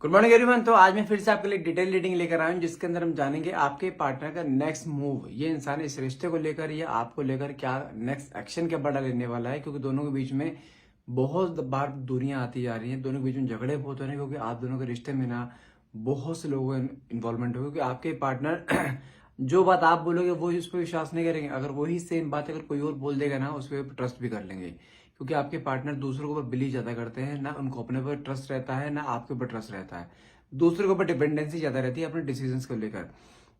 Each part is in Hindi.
Good morning everyone. तो आज मैं फिर से आपके लिए डिटेल रीडिंग लेकर आया हूं जिसके अंदर हम जानेंगे आपके पार्टनर का नेक्स्ट मूव। ये इंसान इस रिश्ते को लेकर या आपको लेकर क्या नेक्स्ट एक्शन क्या बड़ा लेने वाला है, क्योंकि दोनों के बीच में बहुत बार दूरियां आती जा रही हैं, दोनों के बीच में झगड़े बहुत हो रहे हैं, क्योंकि आप दोनों के रिश्ते में ना बहुत से लोगों का इन्वॉल्वमेंट हो, क्योंकि आपके पार्टनर जो बात आप बोलोगे वो उस पर विश्वास नहीं करेंगे। अगर वही सेम बात अगर कोई और बोल देगा ना, उस पर ट्रस्ट भी कर लेंगे, क्योंकि आपके पार्टनर दूसरों के ऊपर बिलीव ज्यादा करते हैं, ना उनको अपने पर ट्रस्ट रहता है ना आपके ऊपर ट्रस्ट रहता है। दूसरों के ऊपर डिपेंडेंसी ज्यादा रहती है अपने डिसीजंस को लेकर,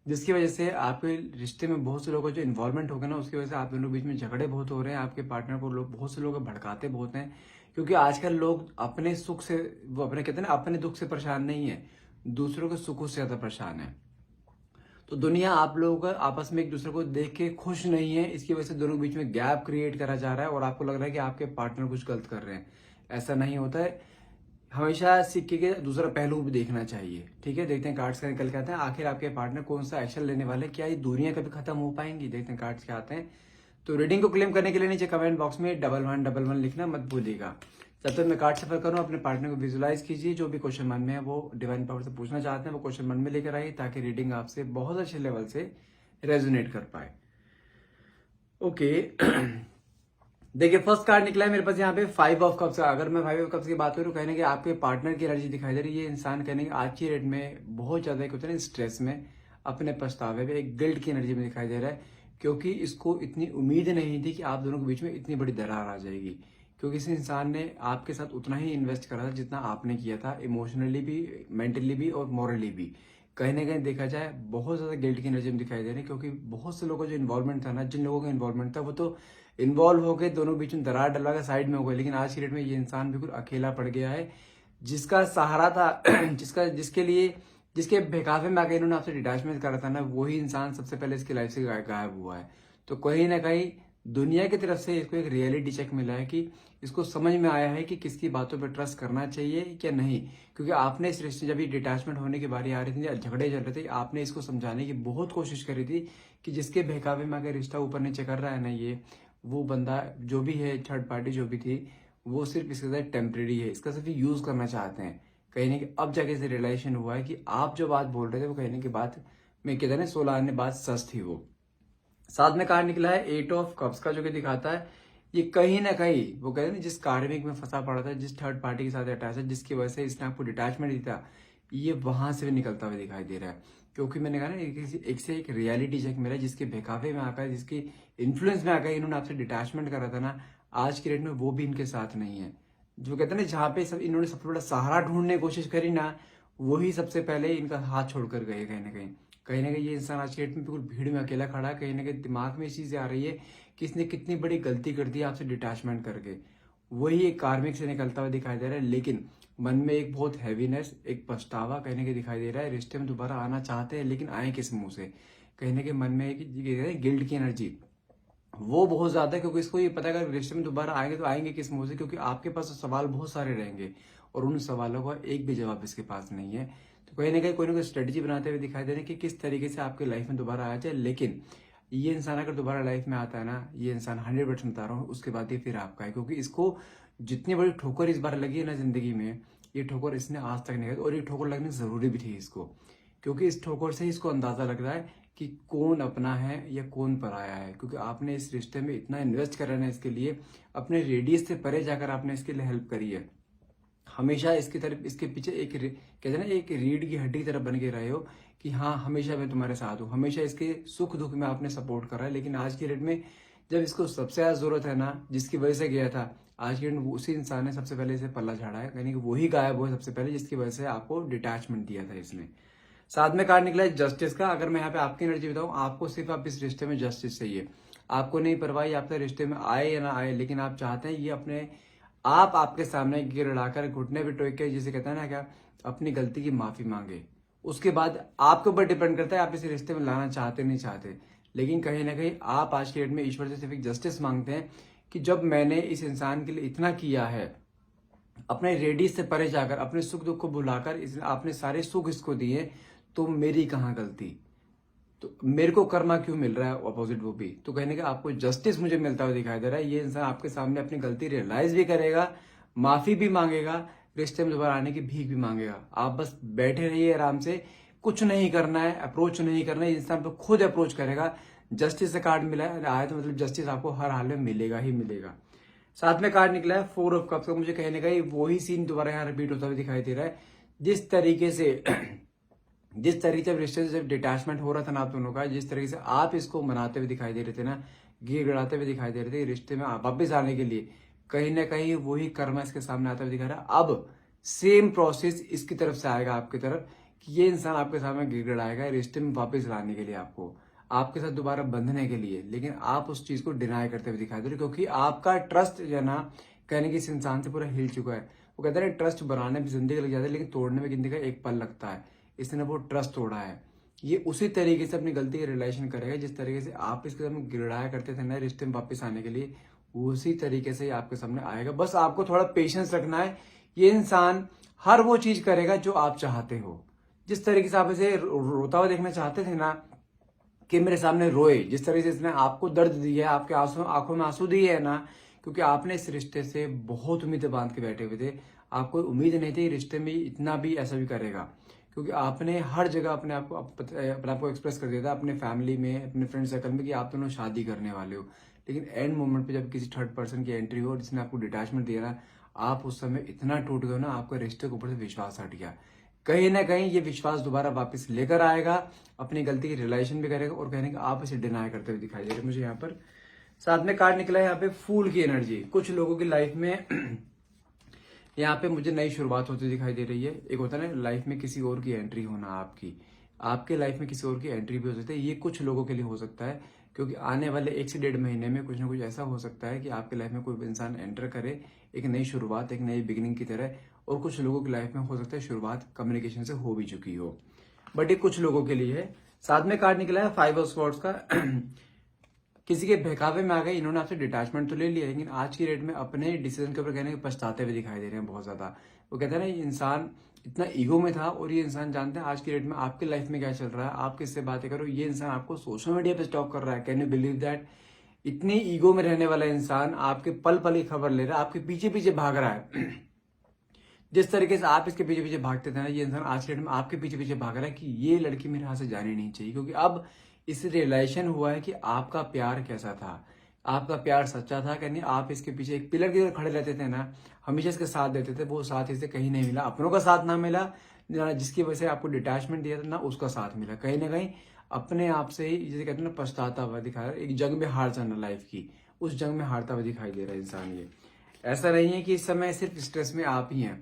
जिसकी वजह से आपके रिश्ते में बहुत से लोगों का जो इन्वॉल्वमेंट हो गया ना, उसकी वजह से आप दोनों के बीच में झगड़े बहुत हो रहे हैं। आपके पार्टनर को लोग बहुत से लोग भड़काते बहुत हैं, क्योंकि आजकल लोग अपने सुख से, वो अपने कहते हैं ना, अपने दुख से परेशान नहीं है, दूसरों के सुखों से ज्यादा परेशान है। तो दुनिया आप लोगों का आपस में एक दूसरे को देख के खुश नहीं है, इसकी वजह से दोनों के बीच में गैप क्रिएट करा जा रहा है और आपको लग रहा है कि आपके पार्टनर कुछ गलत कर रहे हैं। ऐसा नहीं होता है। हमेशा सिक्के के दूसरा पहलू भी देखना चाहिए। ठीक है, देखते हैं कार्ड्स का निकल के आते हैं। आखिर आपके पार्टनर कौन सा एक्शन लेने वाले, क्या ये दूरियां कभी खत्म हो पाएंगी? देखते हैं कार्ड्स क्या आते हैं। तो रीडिंग को क्लेम करने के लिए नीचे कमेंट बॉक्स में 1111 लिखना मत भूलिएगा। जब तक मैं कार्ड सफर करूं, अपने पार्टनर को विजुलाइज कीजिए। जो भी क्वेश्चन मन में है वो डिवाइन पावर से पूछना चाहते हैं, वो क्वेश्चन मन में लेकर आइए, ताकि रीडिंग आपसे बहुत अच्छे लेवल से रेजोनेट कर पाए। ओके देखिए, फर्स्ट कार्ड निकला है मेरे पास यहाँ पे 5 ऑफ कप्स का। अगर मैं 5 ऑफ कप्स की बात करूँ, कहने के आपके पार्टनर की एनर्जी दिखाई दे रही है। ये इंसान कहने के आज की डेट में बहुत ज्यादा एक होता है ना, स्ट्रेस में, अपने पछतावे में, एक गिल्ट की एनर्जी में दिखाई दे रहा है, क्योंकि इसको इतनी उम्मीद नहीं थी कि आप दोनों के बीच में इतनी बड़ी दरार आ जाएगी। क्योंकि इस इंसान ने आपके साथ उतना ही इन्वेस्ट करा था जितना आपने किया था, इमोशनली भी, मेंटली भी और मॉरली भी। कहीं ना कहीं देखा जाए बहुत ज्यादा गिल्ट की एनर्जी में दिखाई दे रही है, क्योंकि बहुत से लोगों का जो इन्वॉल्वमेंट था ना, जिन लोगों का इन्वॉल्वमेंट था, वो तो इन्वॉल्व हो गए, दोनों बीच में दरार डलवा के साइड में हो गए। लेकिन आज की डेट में ये इंसान बिल्कुल अकेला पड़ गया है। जिसका सहारा था जिसका जिसके लिए जिसके बेकाफे में आके इन्होंने आपसे डिटैचमेंट करा था ना, वही इंसान सबसे पहले इसकी लाइफ से गायब हुआ है। तो कहीं ना कहीं दुनिया की तरफ से इसको एक रियलिटी चेक मिला है कि इसको समझ में आया है कि किसकी बातों पर ट्रस्ट करना चाहिए क्या नहीं। क्योंकि आपने इस रिश्ते, जब ये डिटैचमेंट होने की बारी आ रही थी, झगड़े चल रहे थे, आपने इसको समझाने की बहुत कोशिश करी थी कि जिसके बहकावे में अगर रिश्ता ऊपर नीचे कर रहा है ना, ये वो बंदा जो भी है, थर्ड पार्टी जो भी थी, वो सिर्फ इसके साथ टेम्परेरी है, इसका सिर्फ यूज करना चाहते हैं। कहीं ना कहीं अब जाके से रियलाइजेशन हुआ है कि आप जो बात बोल रहे थे वो कहने की बात में कहते हैं 16 आने बात सच थी। वो साथ में कार्ड निकला है 8 ऑफ कप्स का, जो कि दिखाता है ये कहीं ना कहीं वो कहते हैं ना, जिस कार्मिक में फंसा पड़ा था, जिस थर्ड पार्टी के साथ अटैच है, जिसकी वजह से इसने आपको डिटैचमेंट दिया था, ये वहां से भी निकलता हुआ दिखाई दे रहा है। क्योंकि मैंने कहा ना, एक से एक रियलिटी चेक मिला, जिसके बेकावे में आकर, जिसकी इन्फ्लुएंस में आकर इन्होंने आपसे डिटैचमेंट करा था ना, आज की डेट में वो भी इनके साथ नहीं है। जो कहते हैं ना, जहाँ पे सब इन्होंने सबसे बड़ा सहारा ढूंढने की कोशिश करी ना, वही सबसे पहले इनका हाथ छोड़कर गए। कहीं ना कहीं ये इंसान आज के डेट में बिल्कुल भीड़ में अकेला खड़ा है। कहीं ना कहीं दिमाग में इस चीजें आ रही है कि इसने कितनी बड़ी गलती कर दी आपसे डिटैचमेंट करके। वही एक कार्मिक से निकलता हुआ दिखाई दे रहा है, लेकिन मन में एक बहुत हैवीनेस, एक पछतावा कहीं ना कहीं दिखाई दे रहा है। रिश्ते में दोबारा आना चाहते हैं, लेकिन आए किस मुंह से? कहीं ना कहीं मन में एक गिल्ट की एनर्जी वो बहुत ज्यादा है, क्योंकि इसको ये पता है अगर रिश्ते में दोबारा आएंगे तो आएंगे किस मुंह से, क्योंकि आपके पास सवाल बहुत सारे रहेंगे और उन सवालों का एक भी जवाब इसके पास नहीं है। तो कहीं ना कहीं कोई ना कोई स्ट्रेटेजी बनाते हुए दिखाई दे रहे हैं कि किस तरीके से आपके लाइफ में दोबारा आ जाए। लेकिन ये इंसान अगर दोबारा लाइफ में आता है ना, ये इंसान 100% बता रहा हूँ, उसके बाद ये फिर आपका है। क्योंकि इसको जितनी बड़ी ठोकर इस बार लगी है ना जिंदगी में, ये ठोकर इसने आज तक नहीं खाई, और ये ठोकर लगनी जरूरी भी थी इसको, क्योंकि इस ठोकर से इसको अंदाजा लग रहा है कि कौन अपना है या कौन पराया है। क्योंकि आपने इस रिश्ते में इतना इन्वेस्ट करा है इसके लिए, अपने रेडियस से परे जाकर आपने इसके लिए हेल्प करी है। हमेशा इसकी तरफ, इसके पीछे एक कहते हैं ना, एक रीढ़ की हड्डी की तरफ बन के रहे हो कि हाँ हमेशा मैं तुम्हारे साथ हूँ, हमेशा इसके सुख दुख में आपने सपोर्ट करा है। लेकिन आज की डेट में जब इसको सबसे ज्यादा जरूरत है ना, जिसकी वजह से गया था, आज की डेट में उसी इंसान ने सबसे पहले इसे पल्ला झाड़ा है। यानी कि वही गायब हुआ सबसे पहले, जिसकी वजह से आपको डिटैचमेंट दिया था इसने। साथ में कार्ड निकला है जस्टिस का। अगर मैं यहाँ पे आपकी एनर्जी बताऊं, आपको सिर्फ आप इस रिश्ते में जस्टिस चाहिए। आपको नहीं परवाह आपके रिश्ते में आए या ना आए, लेकिन आप चाहते हैं ये अपने आप आपके सामने गिर उड़ाकर, घुटने पे टोक के, जिसे कहते हैं ना क्या, अपनी गलती की माफी मांगे। उसके बाद आपके ऊपर डिपेंड करता है आप इस रिश्ते में लाना चाहते नहीं चाहते। लेकिन कहीं ना कहीं आप आज के डेट में ईश्वर से सिर्फ एक जस्टिस मांगते हैं कि जब मैंने इस इंसान के लिए इतना किया है, अपने रेडियस से परे जाकर, अपने सुख दुख को भुलाकर आपने सारे सुख इसको दिए, तो मेरी कहाँ गलती? तो मेरे को कर्मा क्यों मिल रहा है अपोजिट वो भी? तो कहने का आपको जस्टिस मुझे मिलता हुआ दिखाई दे रहा है। ये इंसान आपके सामने अपनी गलती रियलाइज भी करेगा, माफी भी मांगेगा, रिश्ते में दोबारा आने की भीख भी मांगेगा। आप बस बैठे रहिए आराम से, कुछ नहीं करना है, अप्रोच नहीं करना है, इंसान पे खुद अप्रोच करेगा। जस्टिस से कार्ड मिला है तो मतलब जस्टिस आपको हर हाल में मिलेगा ही मिलेगा। साथ में कार्ड निकला है 4 ऑफ कप्स का। मुझे कहीं ना कहीं वही सीन दोबारा यहाँ रिपीट होता हुआ दिखाई दे रहा है। जिस तरीके से रिश्ते से जब डिटैचमेंट हो रहा था ना आप दोनों का, जिस तरीके से आप इसको मनाते हुए दिखाई दे रहे थे ना, गिड़गिड़ाते हुए दिखाई दे रहे थे रिश्ते में वापस आने के लिए, कहीं ना कहीं वही कर्म इसके सामने आता हुआ दिखा रहा है। अब सेम प्रोसेस इसकी तरफ से आएगा आपकी तरफ, कि ये इंसान आपके सामने गिड़गिड़ाएगा रिश्ते में वापस लाने के लिए, आपके साथ दोबारा बंधने के लिए। लेकिन आप उस चीज को डिनाई करते हुए दिखाई दे रहे, क्योंकि आपका ट्रस्ट जो है ना, कहने की इस इंसान से पूरा हिल चुका है। वो कहते हैं ट्रस्ट बनाने में जिंदगी लग जाती है, लेकिन तोड़ने में जिंदगी का एक पल लगता है। इसने वो ट्रस्ट तोड़ा है। ये उसी तरीके से अपनी गलती का रिलेशन करेगा जिस तरीके से आप इसके सामने गिड़ाया करते थे ना रिश्ते में वापस आने के लिए, उसी तरीके से आपके सामने आएगा। बस आपको थोड़ा पेशेंस रखना है। ये इंसान हर वो चीज करेगा जो आप चाहते हो। जिस तरीके से आप इसे रोता हुआ देखना चाहते थे ना, कि मेरे सामने रोए, जिस तरह से इसने आपको दर्द दिया है, आपके आंखों में आंसू दिए है ना, क्योंकि आपने इस रिश्ते से बहुत उम्मीदें बांध के बैठे हुए थे। आपको उम्मीद नहीं थी रिश्ते में इतना भी ऐसा भी करेगा, क्योंकि आपने हर जगह अपने आप को एक्सप्रेस कर दिया था, अपने फैमिली में, अपने फ्रेंड सर्कल में, कि आप दोनों शादी करने वाले हो। लेकिन एंड मोमेंट पे जब किसी थर्ड पर्सन की एंट्री हो जिसने आपको डिटैचमेंट दिया ना, आप उस समय इतना टूट गए ना, आपके रिश्ते के ऊपर से विश्वास हट गया। कहीं ना कहीं ये विश्वास दोबारा वापस लेकर आएगा, अपनी गलती की रियलाइजेशन भी करेगा, और कहने का आप इसे डिनाई करते हुए दिखाई दे रहे मुझे यहाँ पर। साथ में कार्ड निकला है यहाँ पे फूल की एनर्जी। कुछ लोगों की लाइफ में यहाँ पे मुझे नई शुरुआत होती दिखाई दे रही है। एक होता है ना लाइफ में किसी और की एंट्री होना, आपके लाइफ में किसी और की एंट्री भी हो सकती है। ये कुछ लोगों के लिए हो सकता है, क्योंकि आने वाले 1 से 1.5 महीने में कुछ ना कुछ ऐसा हो सकता है कि आपके लाइफ में कोई इंसान एंटर करे, एक नई शुरुआत, एक नई बिगिनिंग की तरह। और कुछ लोगों की लाइफ में हो सकता है शुरुआत कम्युनिकेशन से हो भी चुकी हो, बट ये कुछ लोगों के लिए है। साथ में कार्ड निकला है 5 ऑफ स्वॉर्ड्स का। किसी के बहकावे में आ गए, इन्होंने आपसे डिटैचमेंट तो ले लिया, लेकिन आज की डेट में अपने डिसीजन के ऊपर कहने के पछताते हुए दिखाई दे रहे हैं बहुत ज्यादा। वो कहते हैं ना, ये इंसान इतना ईगो में था, और ये इंसान जानते हैं आज की डेट में आपके लाइफ में क्या चल रहा है, आप किससे बातें करो, ये इंसान आपको सोशल मीडिया पे स्टॉक कर रहा है। Can you believe that? इतनी ईगो में रहने वाला इंसान आपके पल पल की खबर ले रहा है, आपके पीछे पीछे भाग रहा है। जिस तरीके से आप इसके पीछे पीछे भागते थे ना, ये इंसान आज के डेट में आपके पीछे पीछे भाग रहा है कि ये लड़की मेरे हाथ से जानी नहीं चाहिए, क्योंकि अब इसे रियलाइजेशन हुआ है कि आपका प्यार कैसा था, आपका प्यार सच्चा था। कहनी आप इसके पीछे एक पिलर की तरह खड़े रहते थे ना, हमेशा इसके साथ देते थे, वो साथ इसे कहीं नहीं मिला, अपनों का साथ ना मिला, जिसकी वजह से आपको डिटैचमेंट दिया था ना, उसका साथ मिला। कहीं ना कहीं अपने आप से ही, जैसे कहते हैं ना, पछताता हुआ दिखा रहा है। एक जंग में हार जाना लाइफ की, उस जंग में हारता हुआ दिखाई दे रहा है इंसान। ये ऐसा नहीं है कि इस समय सिर्फ स्ट्रेस में आप ही हैं,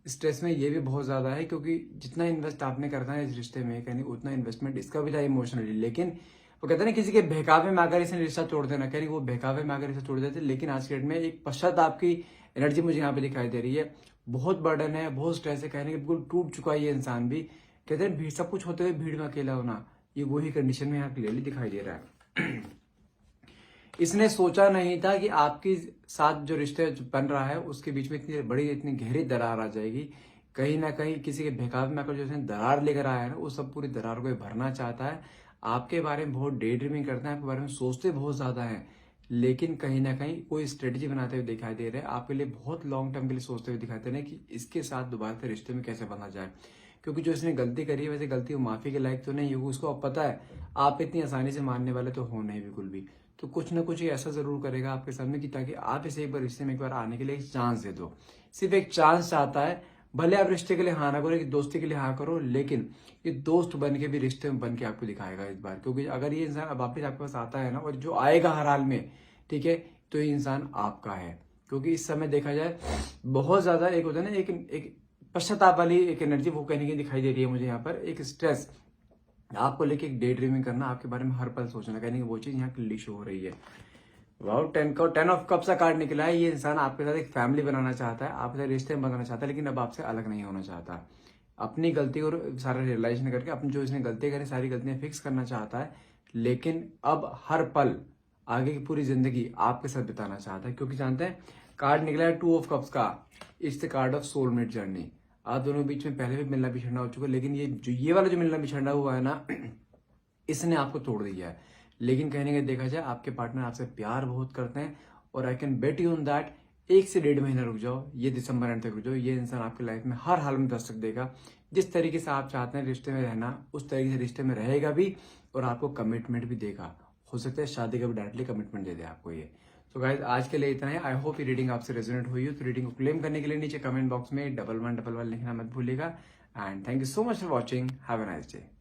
स्ट्रेस में ये भी बहुत ज्यादा है, क्योंकि जितना इन्वेस्ट आपने करना है इस रिश्ते में, कहीं उतना इन्वेस्टमेंट इसका भी था इमोशनली। लेकिन वो कहते हैं ना, किसी के बहकावे में आकर इसने रिश्ता तोड़ देना, कह रही वो बहकावे में आकर रिश्ता तोड़ देते। लेकिन आज के डेट में एक पश्चाताप की एनर्जी मुझे यहाँ पे दिखाई दे रही है। बहुत बर्डन है, बहुत स्ट्रेस है, कहने के बिल्कुल टूट चुका है ये इंसान भी। कहते हैं भीड़, सब कुछ होते हुए भीड़ में अकेला होना, ये वही कंडीशन में यहाँ क्लियरली दिखाई दे रहा है। इसने सोचा नहीं था कि आपके साथ जो रिश्ते बन रहा है उसके बीच में इतनी बड़ी, इतनी गहरी दरार आ जाएगी। कहीं ना कहीं किसी के बहकावे में आकर जो इसने दरार लेकर आया है ना, वो सब पूरी दरार को भरना चाहता है। आपके बारे में बहुत डे ड्रीमिंग करते हैं, आपके बारे में सोचते बहुत ज्यादा है, लेकिन कहीं ना कहीं कोई स्ट्रेटेजी बनाते हुए दिखाई दे रहे हैं। आपके लिए बहुत लॉन्ग टर्म के लिए सोचते हुए दिखाते हैं कि इसके साथ दोबारा से रिश्ते में कैसे बना जाए, क्योंकि जो इसने गलती करी है, वैसे गलती वो माफी के लायक तो नहीं होगी। उसको अब पता है आप इतनी आसानी से मानने वाले तो हो नहीं बिल्कुल भी। तो कुछ ना कुछ ये ऐसा जरूर करेगा आपके सामने कि ताकि आप इसे एक बार रिश्ते में एक बार आने के लिए एक चांस दे दो। सिर्फ एक चांस चाहता है, भले आप रिश्ते के लिए हाँ ना करो, कि दोस्ती के लिए हाँ करो, लेकिन ये दोस्त बन के भी रिश्ते में बन के आपको दिखाएगा इस बार। क्योंकि अगर ये इंसान अब वापिस आपके पास आता है ना, और जो आएगा हर हाल में, ठीक है, तो ये इंसान आपका है। क्योंकि इस समय देखा जाए बहुत ज्यादा एक होता है ना, एक पश्चाताप वाली एक एनर्जी वो कहने की दिखाई दे रही है मुझे यहाँ पर। एक स्ट्रेस आपको लेके, एक डे ड्रीमिंग करना, आपके बारे में हर पल सोचना, कहने की वो चीज यहाँ क्लियर शो हो रही है। वाओ, 10 ऑफ कप्स का कार्ड निकला है। ये इंसान आपके साथ एक फैमिली बनाना चाहता है, आपके साथ रिश्ते बनाना चाहता है, लेकिन अब आपसे अलग नहीं होना चाहता। अपनी गलती और सारा रियलाइजेशन करके अपनी जो इसने गलती करी सारी गलतियां फिक्स करना चाहता है, लेकिन अब हर पल आगे की पूरी जिंदगी आपके साथ बिताना चाहता है। क्योंकि जानते हैं कार्ड निकला है 2 ऑफ कप्स का, it's the card of soulmate journey. आप दोनों के बीच में पहले भी मिलना बिछड़ना हो चुका है, लेकिन ये वाला जो मिलना बिछड़ना हुआ है ना, इसने आपको तोड़ दिया है। लेकिन कहने का देखा जाए आपके पार्टनर आपसे प्यार बहुत करते हैं, और I can bet you on that 1 से 1.5 महीना रुक जाओ, ये दिसंबर एंड तक रुक जाओ, ये इंसान आपकी लाइफ में हर हाल में दस्तक देगा। जिस तरीके से आप चाहते हैं रिश्ते में रहना, उस तरीके से रिश्ते में रहेगा भी और आपको कमिटमेंट भी देगा। हो सकता है शादी का भी डायरेक्टली कमिटमेंट दे दे आपको ये। तो गाइस आज के लिए इतना है। आई होप ये रीडिंग आपसे रेजोनेट हुई हो। तो रीडिंग को क्लेम करने के लिए नीचे कमेंट बॉक्स में 1111 लिखना मत भूलिएगा। And thank you so much for watching. Have a nice day.